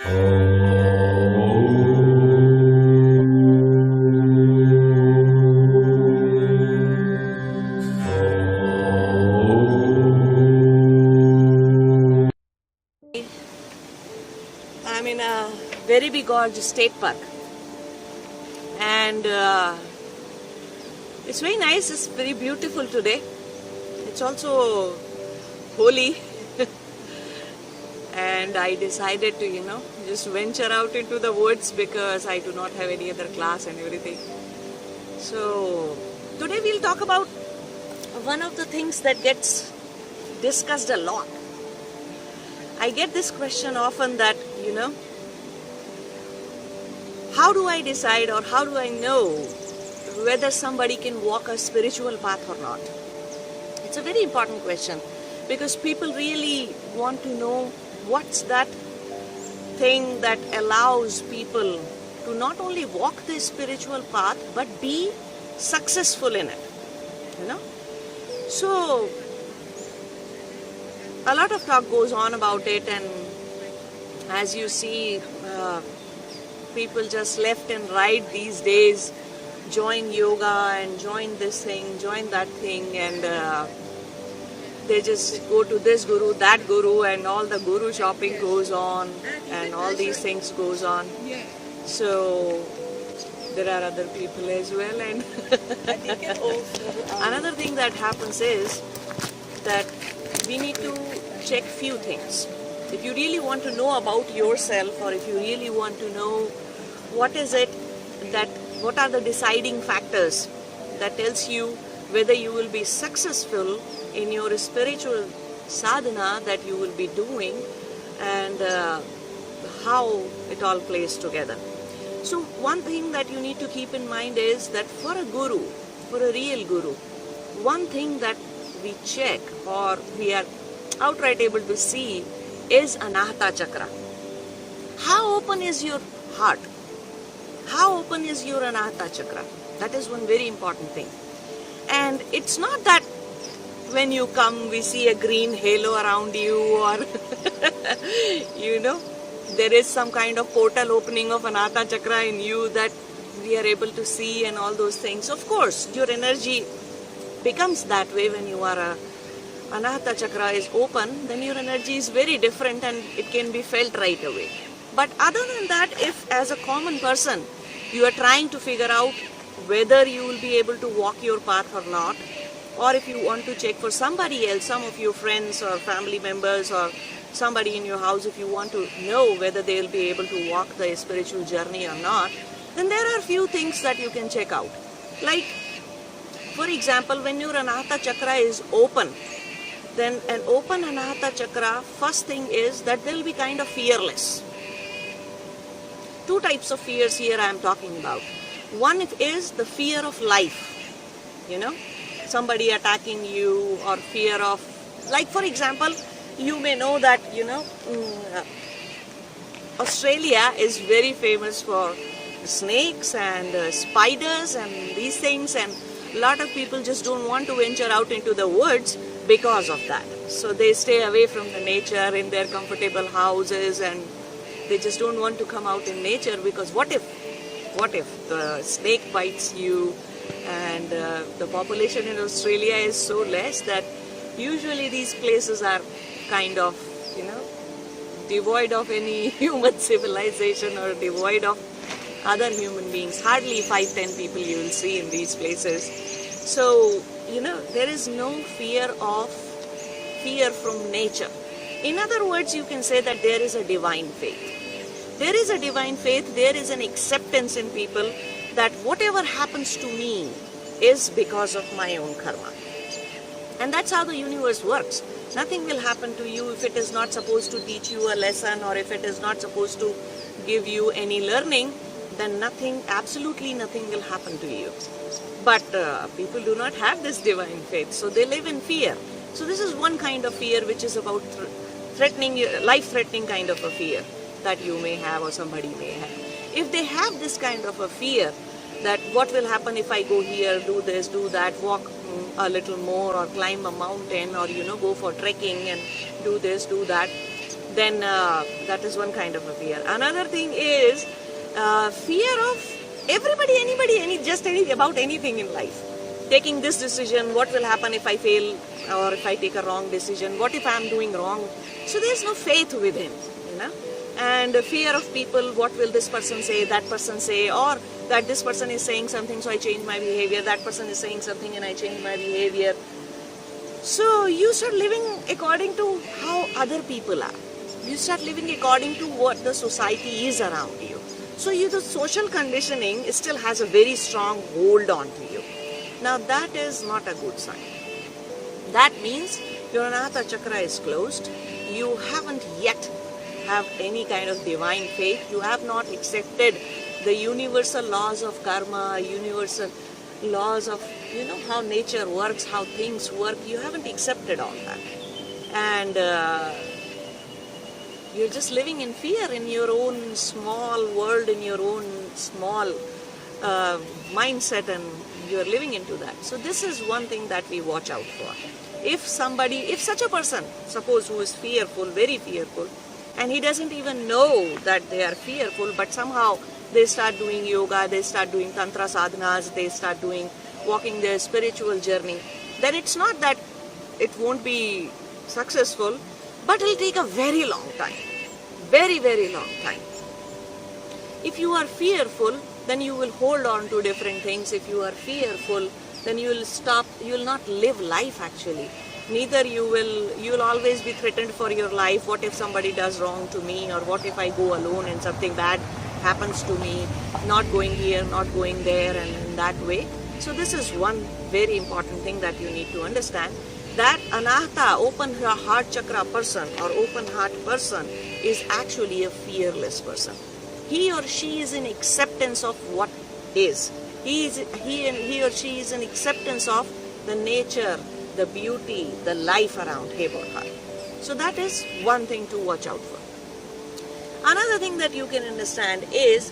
I'm in a very big gorgeous state park, and it's very nice. It's very beautiful today. It's also holy. And I decided to, just venture out into the woods because I do not have any other class and everything. So today we'll talk about one of the things that gets discussed a lot. I get this question often that, how do I decide or how do I know whether somebody can walk a spiritual path or not? It's a very important question because people really want to know what's that thing that allows people to not only walk the spiritual path but be successful in it. So a lot of talk goes on about it, and as you see, people just left and right these days join yoga and join this thing, join that thing, and they just go to this guru, that guru, and all the guru shopping goes on, and all these things goes on. So there are other people as well, and another thing that happens is that we need to check few things. If you really want to know about yourself, or if you really want to know what are the deciding factors that tells you whether you will be successful in your spiritual sadhana that you will be doing, and how it all plays together. So one thing that you need to keep in mind is that for a guru, for a real guru, one thing that we check or we are outright able to see is Anahata Chakra. How open is your heart? How open is your Anahata Chakra? That is one very important thing. And it's not that when you come we see a green halo around you, or there is some kind of portal opening of Anahata Chakra in you that we are able to see and all those things. Of course, your energy becomes that way when you are Anahata Chakra is open, then your energy is very different and it can be felt right away. But other than that, if as a common person you are trying to figure out whether you will be able to walk your path or not, or if you want to check for somebody else, some of your friends or family members or somebody in your house, if you want to know whether they will be able to walk the spiritual journey or not, then there are few things that you can check out. Like, for example, when your Anahata Chakra is open, then an open Anahata Chakra, first thing is that they will be kind of fearless. Two types of fears here I am talking about. One is the fear of life, somebody attacking you, or fear of, like for example, you may know that, Australia is very famous for snakes and spiders and these things, and a lot of people just don't want to venture out into the woods because of that. So they stay away from the nature in their comfortable houses, and they just don't want to come out in nature because what if the snake bites you? And the population in Australia is so less that usually these places are kind of, devoid of any human civilization or devoid of other human beings. Hardly 5-10 people you will see in these places. So, there is no fear from nature. In other words, you can say that there is a divine faith. There is a divine faith, there is an acceptance in people that whatever happens to me is because of my own karma. And that's how the universe works. Nothing will happen to you if it is not supposed to teach you a lesson, or if it is not supposed to give you any learning, then absolutely nothing will happen to you. But people do not have this divine faith, so they live in fear. So this is one kind of fear which is about life-threatening kind of a fear that you may have or somebody may have. If they have this kind of a fear that what will happen if I go here, do this, do that, walk a little more, or climb a mountain, or go for trekking and do this, do that, then that is one kind of a fear. Another thing is fear of everybody, anybody, about anything in life. Taking this decision, what will happen if I fail, or if I take a wrong decision? What if I am doing wrong? So there's no faith within, And fear of people, what will this person say, that person say, or that this person is saying something, so I change my behavior. That person is saying something and I change my behavior. So you start living according to how other people are. You start living according to what the society is around you. So the social conditioning still has a very strong hold on to you. Now that is not a good sign. That means your Anahata chakra is closed. You haven't yet have any kind of divine faith. You have not accepted the universal laws of karma, universal laws of how nature works, how things work. You haven't accepted all that. And you're just living in fear in your own small world, in your own small mindset, and you're living into that. So this is one thing that we watch out for. If such a person, suppose who is fearful, very fearful, and he doesn't even know that they are fearful, but somehow they start doing yoga, they start doing Tantra sadhanas, they start walking their spiritual journey, then it's not that it won't be successful, but it'll take a very long time. Very, very long time. If you are fearful, then you will hold on to different things. If you are fearful, then you will not live life actually. Neither you will always be threatened for your life. What if somebody does wrong to me, or what if I go alone and something bad happens to me, not going here, not going there, and in that way. So this is one very important thing that you need to understand, that Anahata, open heart chakra person or open heart person is actually a fearless person. He or she is in acceptance of what is. He or she is in acceptance of the nature, the beauty, the life around him or her. So that is one thing to watch out for. Another thing that you can understand is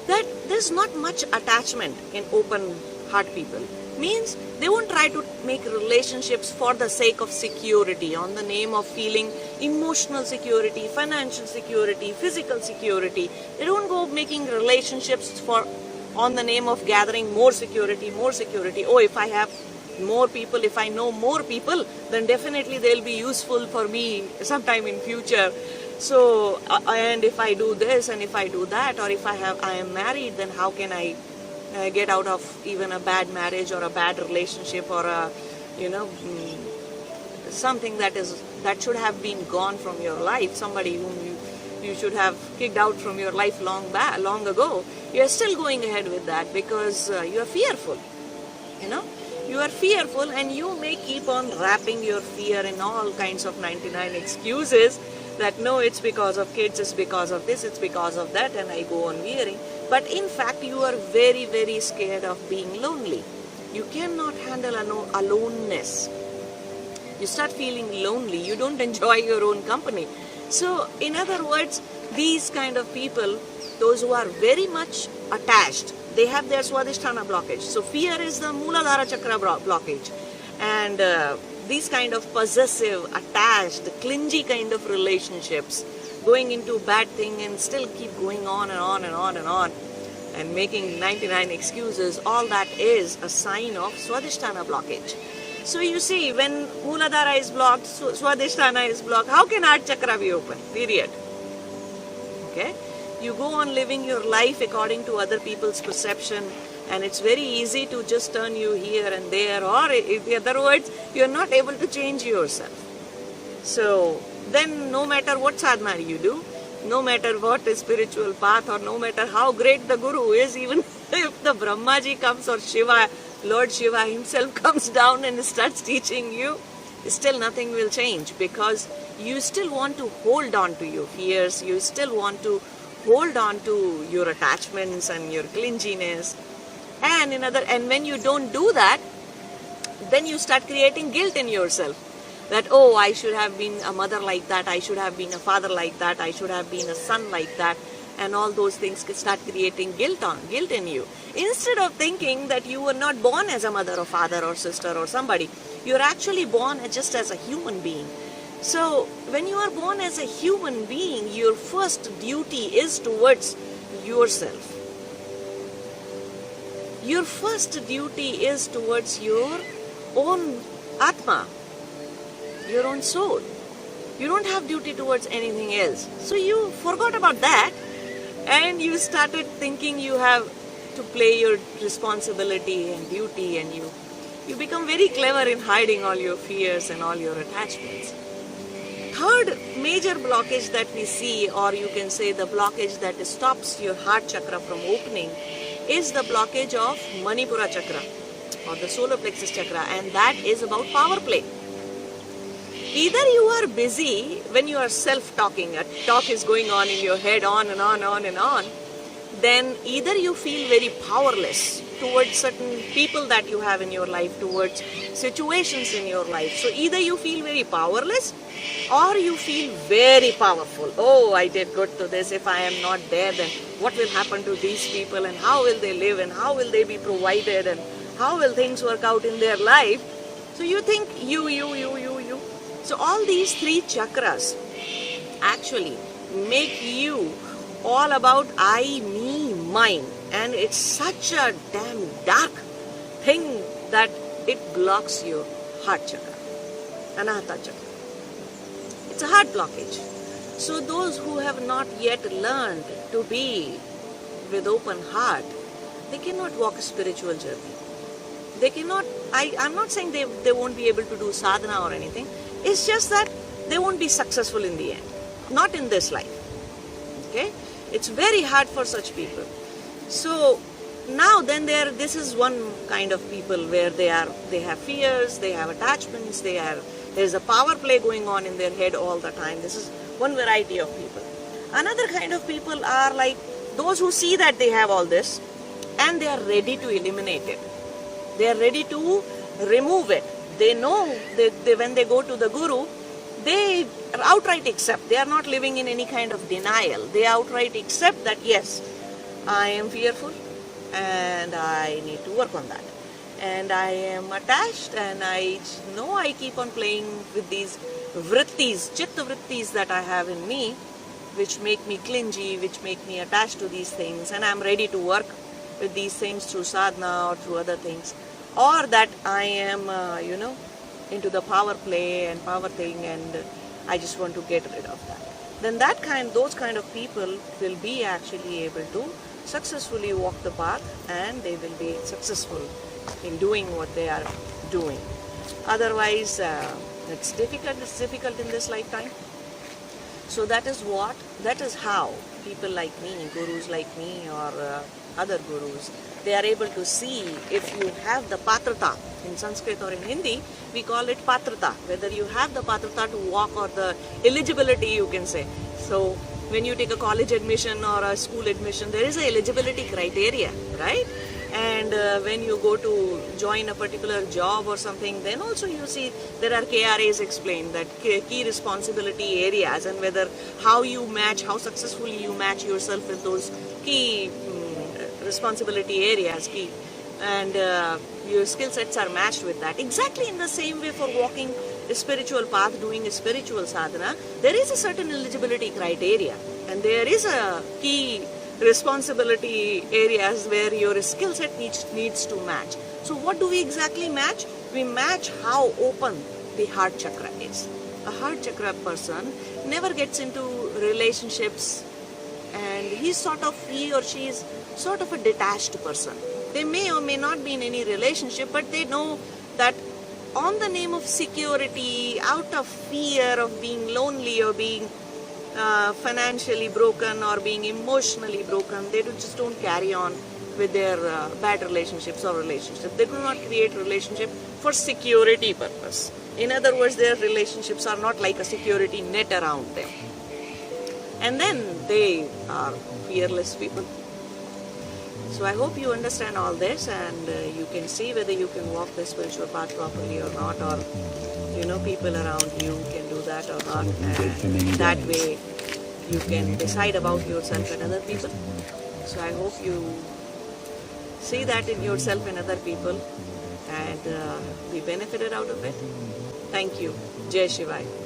that there's not much attachment in open heart people. Means they won't try to make relationships for the sake of security, on the name of feeling emotional security, financial security, physical security. They don't go making relationships on the name of gathering more security. Oh, if I have more people, if I know more people, then definitely they'll be useful for me sometime in future. So, and if I do this and if I do that, or if I am married, then how can I get out of even a bad marriage or a bad relationship, or something that should have been gone from your life, somebody whom you should have kicked out from your life long ago. You are still going ahead with that because you are fearful. You are fearful, and you may keep on wrapping your fear in all kinds of 99 excuses that no, it's because of kids, it's because of this, it's because of that, and I go on veering. But in fact, you are very, very scared of being lonely. You cannot handle aloneness. You start feeling lonely. You don't enjoy your own company. So, in other words, these kind of people, those who are very much attached, they have their Swadhisthana blockage. So, fear is the Muladhara Chakra blockage. And these kind of possessive, attached, clingy kind of relationships, going into bad thing and still keep going on and on and on and on, and making 99 excuses, all that is a sign of Swadhisthana blockage. So you see, when Muladhara is blocked, Swadhisthana is blocked, how can Heart Chakra be open? Period. Okay? You go on living your life according to other people's perception, and it's very easy to just turn you here and there, or in other words, you're not able to change yourself. So then no matter what sadhana you do, no matter what spiritual path, or no matter how great the Guru is, even if the Brahmaji comes, or Shiva, Lord Shiva himself comes down and starts teaching you, still nothing will change, because you still want to hold on to your fears, you still want to hold on to your attachments and your clinginess. And when you don't do that, then you start creating guilt in yourself. That, oh, I should have been a mother like that, I should have been a father like that, I should have been a son like that, and all those things start creating guilt in you. Instead of thinking that you were not born as a mother or father or sister or somebody, you're actually born just as a human being. So when you are born as a human being, your first duty is towards yourself. Your first duty is towards your own Atma, your own soul. You don't have duty towards anything else. So you forgot about that and you started thinking you have to play your responsibility and duty, and you become very clever in hiding all your fears and all your attachments. Third major blockage that we see, or you can say the blockage that stops your heart chakra from opening, is the blockage of Manipura chakra or the solar plexus chakra, and that is about power play. Either you are busy when you are self-talking, a talk is going on in your head on and on, then either you feel very powerless towards certain people that you have in your life, towards situations in your life. So either you feel very powerless or you feel very powerful. Oh, I did good to this. If I am not there, then what will happen to these people, and how will they live, and how will they be provided, and how will things work out in their life? So you think you. So all these three chakras actually make you all about I, me, mine. And it's such a damn dark thing that it blocks your heart chakra, Anahata chakra. It's a heart blockage. So those who have not yet learned to be with open heart, they cannot walk a spiritual journey. They cannot, I'm not saying they won't be able to do sadhana or anything. It's just that they won't be successful in the end. Not in this life. Okay? It's very hard for such people. So now then this is one kind of people where they have fears, they have attachments, there's a power play going on in their head all the time. This is one variety of people. Another kind of people are like those who see that they have all this and they are ready to eliminate it. They are ready to remove it. They know that when they go to the Guru, they outright accept. They are not living in any kind of denial. They outright accept that yes, I am fearful and I need to work on that. And I am attached, and I know I keep on playing with these vrittis, chitta vrittis that I have in me, which make me clingy, which make me attached to these things, and I am ready to work with these things through sadhana or through other things. Or that I am, into the power play and power thing, and I just want to get rid of that. Then those kind of people will be actually able to successfully walk the path, and they will be successful in doing what they are doing. Otherwise, it's difficult in this lifetime. So that is how people like me, gurus like me, or other gurus, they are able to see if you have the patrata. In Sanskrit or in Hindi, we call it patrata, whether you have the patrata to walk or the eligibility, you can say. So when you take a college admission or a school admission, there is a eligibility criteria, right? And when you go to join a particular job or something, then also you see there are KRAs explained, that key responsibility areas, and how successfully you match yourself with those key responsibility areas, and your skill sets are matched with that. Exactly in the same way for walking a spiritual path, doing a spiritual sadhana, there is a certain eligibility criteria, and there is a key responsibility areas where your skill set needs to match. So what do we exactly match? We match how open the heart chakra is. A heart chakra person never gets into relationships, and he or she is sort of a detached person. They may or may not be in any relationship, but they know that on the name of security, out of fear of being lonely or being financially broken or being emotionally broken, they just don't carry on with their bad relationships or relationships. They do not create relationship for security purpose. In other words, their relationships are not like a security net around them. And then they are fearless people. So I hope you understand all this, and you can see whether you can walk the spiritual path properly or not, or people around you can do that or not, and that way you can decide about yourself and other people. So I hope you see that in yourself and other people and be benefited out of it. Thank you. Jai Shivaya.